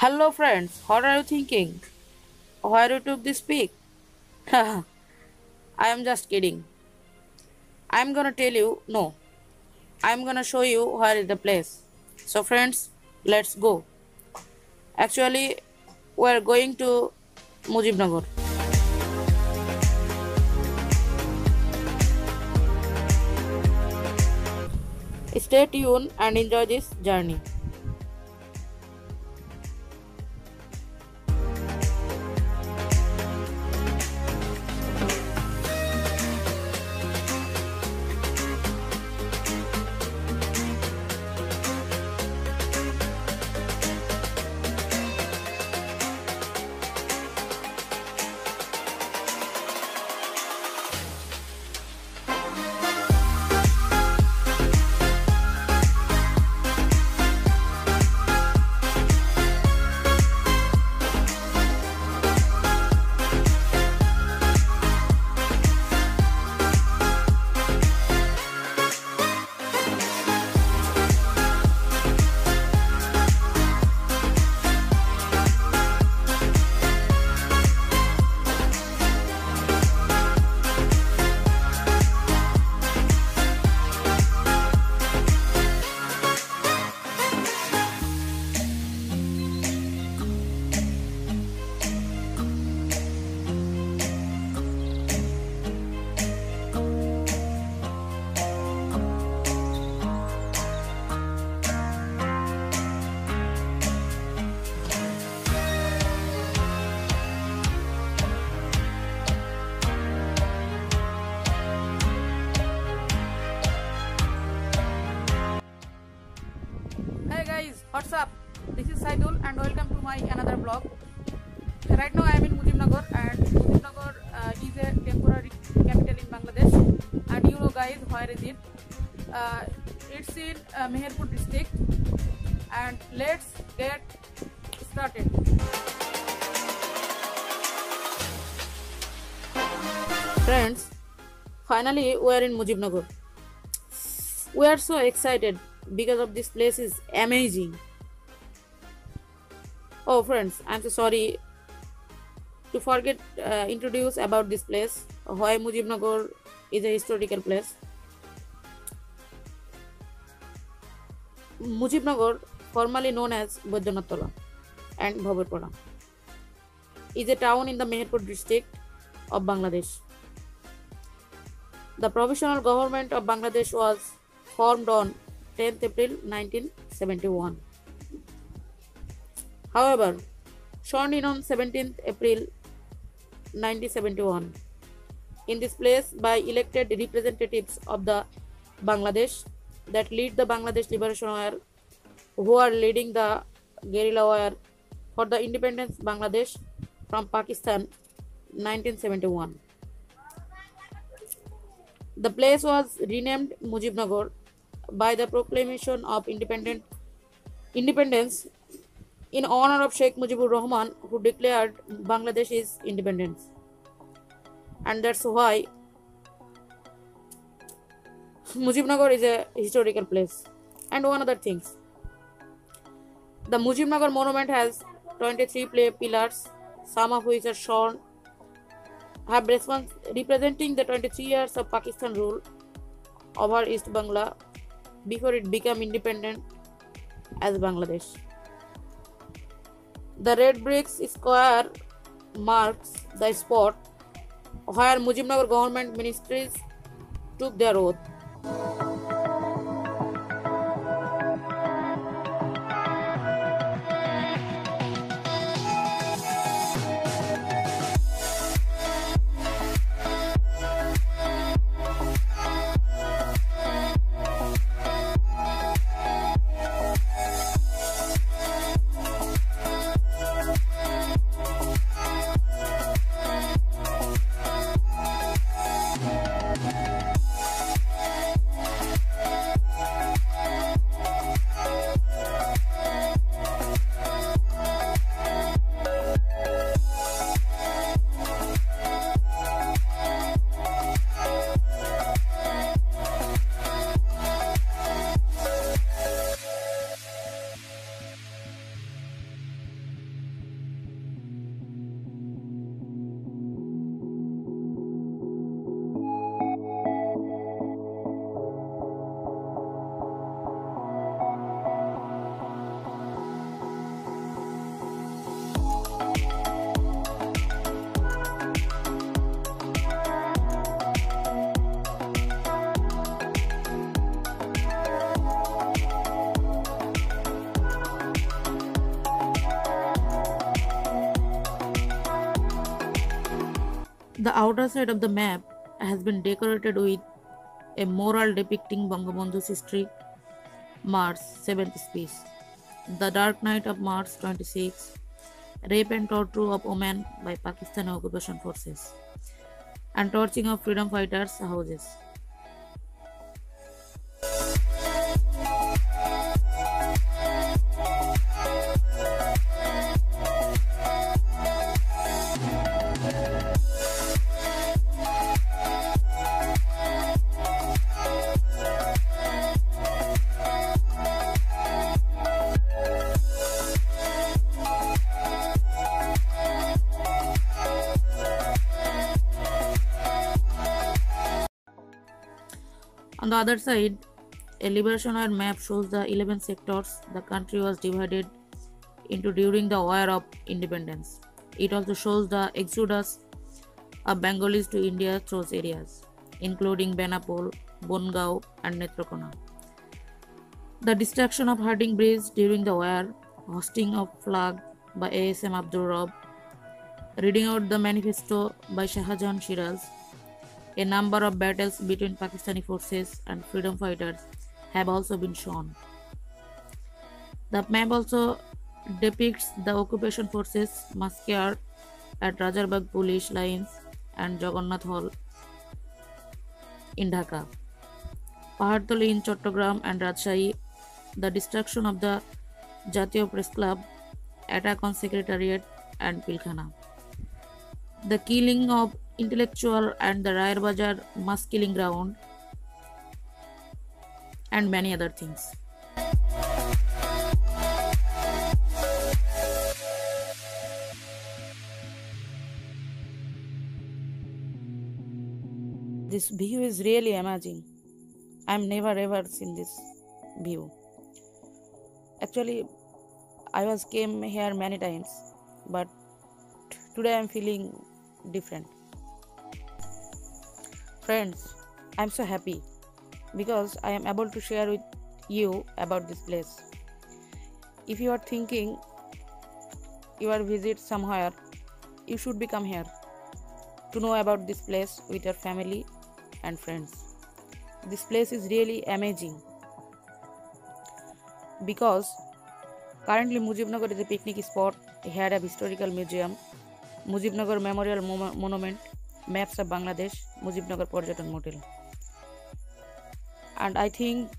Hello friends, what are you thinking? Why you took this pic? I am just kidding. I'm gonna tell you no. I'm gonna show you where is the place. So friends, let's go. Actually, we're going to Mujibnagar. Stay tuned and enjoy this journey. Hey guys, what's up? This is Saidul and welcome to my another vlog. Right now I am in Mujibnagar and Mujibnagar is a temporary capital in Bangladesh, and you know guys where is it? It's in Meherpur district, and let's get started. Friends, finally we are in Mujibnagar. We are so excited because of this place is amazing. Oh friends, I'm so sorry to forget introduce about this place. Why Mujibnagar is a historical place. Mujibnagar, formerly known as Baidyanath and Bhabarpara, is a town in the Meherpur district of Bangladesh. The provisional government of Bangladesh was formed on 10th April 1971. However, sworn in on 17th April 1971 in this place by elected representatives of the Bangladesh that lead the Bangladesh Liberation War, who are leading the guerrilla war for the independence Bangladesh from Pakistan 1971. The place was renamed Mujibnagar by the proclamation of independence in honor of Sheikh Mujibur Rahman, who declared Bangladesh's independence. And that's why Mujibnagar is a historical place. And one other things, the Mujibnagar monument has 23 pillars, some of which are shown have representing the 23 years of Pakistan rule over East Bangla before it became independent as Bangladesh. The red bricks square marks the spot where Mujibnagar government ministries took their oath. The outer side of the map has been decorated with a mural depicting Bangabandhu's history, March 7th speech, the dark night of March 26, rape and torture of women by Pakistani occupation forces, and torching of freedom fighters' houses. On the other side, a Liberation War map shows the 11 sectors the country was divided into during the War of Independence. It also shows the exodus of Bengalis to India through areas, including Benapole, Bongao, and Netrokona. The destruction of Harding Bridge during the war, hosting of flag by ASM Abdur Rab, reading out the manifesto by Shahjahan Shiraz, a number of battles between Pakistani forces and freedom fighters have also been shown. The map also depicts the occupation forces massacre at Rajarbagh police lines and Jagannath Hall in Dhaka, Pahartoli in Chattogram and Rajshahi, the destruction of the Jatiya Press Club, attack on Secretariat and Pilkhana, the killing of intellectual and the Rayar Bazar mass killing ground, and many other things. This view is really amazing. I've never ever seen this view. Actually, I came here many times, but today I'm feeling different. Friends, I'm so happy because I am able to share with you about this place. If you are thinking you are visit somewhere, you should be come here to know about this place with your family and friends. This place is really amazing because currently Mujibnagar is a picnic spot. Here a historical museum, Mujibnagar Memorial Monument, maps of Bangladesh, Mujibnagar Porjatan Motel. And I think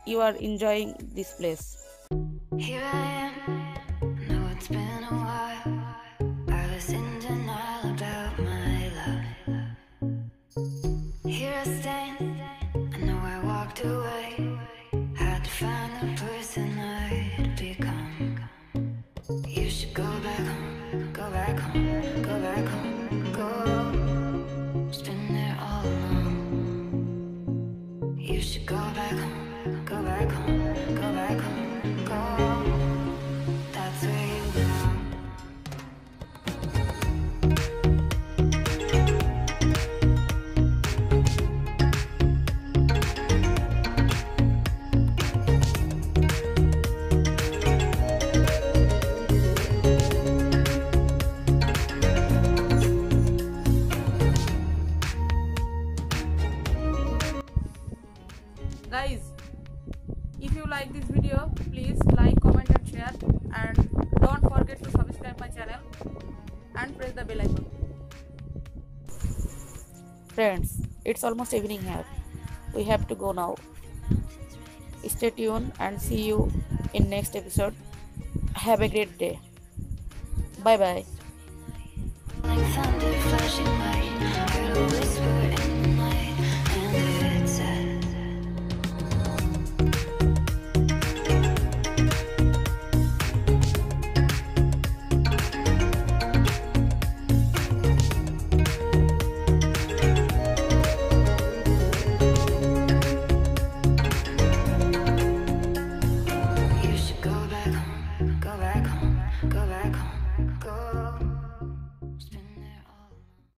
you are enjoying this place. Here I am, know it's been a while. I was in denial about my love. Here I stand, I know I walked away. Had to find the person I'd become. You should go back home, go back home, go back home, go. It's been there all along. You should go back home, go back home, go back home, go. That's where you belong. Guys, if you like this video, please like, comment and share, and don't forget to subscribe my channel and press the bell icon. Friends, it's almost evening here. We have to go now. Stay tuned and see you in next episode. Have a great day. Bye bye. Like thunder flashing light, heard a whisper in